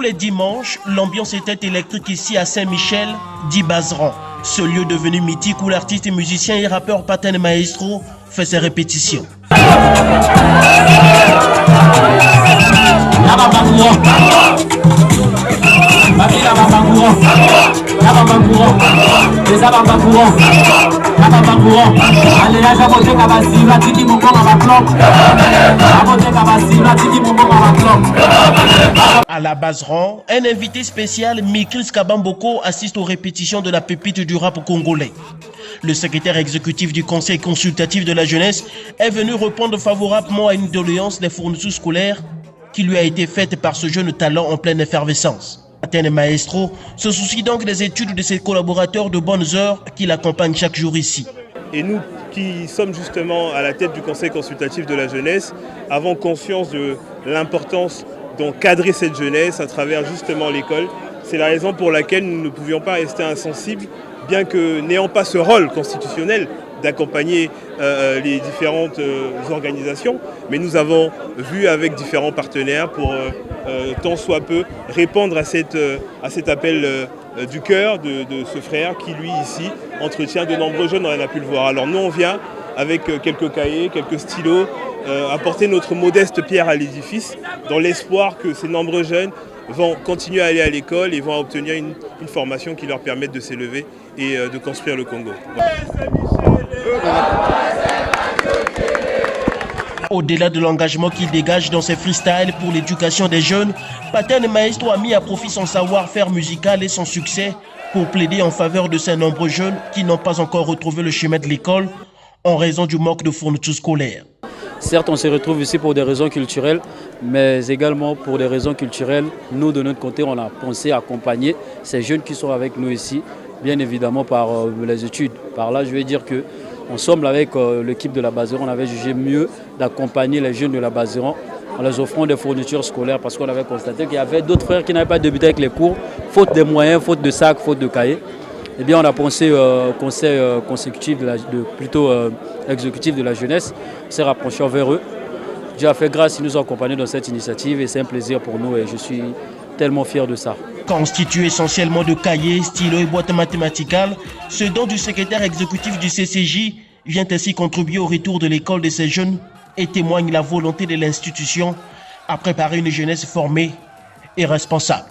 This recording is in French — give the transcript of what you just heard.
les dimanches, l'ambiance était électrique ici à Saint-Michel, dit Bazeran. Ce lieu devenu mythique où l'artiste, musicien et rappeur Paten Maestro fait ses répétitions. À la Bazeran, un invité spécial, Mikris Kabamboko, assiste aux répétitions de la pépite du rap congolais. Le secrétaire exécutif du Conseil consultatif de la jeunesse est venu répondre favorablement à une doléance des fournitures scolaires qui lui a été faite par ce jeune talent en pleine effervescence. Paten Maestro se soucie donc des études de ses collaborateurs de bonnes heures qui l'accompagnent chaque jour ici. Et nous qui sommes justement à la tête du Conseil consultatif de la jeunesse avons conscience de l'importance d'encadrer cette jeunesse à travers justement l'école. C'est la raison pour laquelle nous ne pouvions pas rester insensibles, bien que n'ayant pas ce rôle constitutionnel d'accompagner les différentes organisations, mais nous avons vu avec différents partenaires pour tant soit peu répondre à cet appel du cœur de ce frère qui lui ici entretient de nombreux jeunes, on a pu le voir. Alors nous on vient avec quelques cahiers, quelques stylos, apporter notre modeste pierre à l'édifice dans l'espoir que ces nombreux jeunes vont continuer à aller à l'école et vont obtenir une formation qui leur permette de s'élever et de construire le Congo. Au-delà de l'engagement qu'il dégage dans ses freestyles pour l'éducation des jeunes, Paten Maestro a mis à profit son savoir-faire musical et son succès pour plaider en faveur de ces nombreux jeunes qui n'ont pas encore retrouvé le chemin de l'école en raison du manque de fournitures scolaires. Certes, on se retrouve ici pour des raisons culturelles, mais également pour des raisons culturelles, nous, de notre côté, on a pensé accompagner ces jeunes qui sont avec nous ici, bien évidemment par les études. Par là, je vais dire que ensemble avec l'équipe de la Bazeran, on avait jugé mieux d'accompagner les jeunes de la Bazeran en les offrant des fournitures scolaires parce qu'on avait constaté qu'il y avait d'autres frères qui n'avaient pas débuté avec les cours, faute de moyens, faute de sacs, faute de cahiers. Eh bien, on a pensé au conseil exécutif de la jeunesse, on s'est rapproché vers eux. Dieu a fait grâce, ils nous ont accompagnés dans cette initiative et c'est un plaisir pour nous et je suis tellement fier de ça. Constitué essentiellement de cahiers, stylos et boîtes mathématicales, ce don du secrétaire exécutif du CCJ vient ainsi contribuer au retour de l'école de ces jeunes et témoigne la volonté de l'institution à préparer une jeunesse formée et responsable.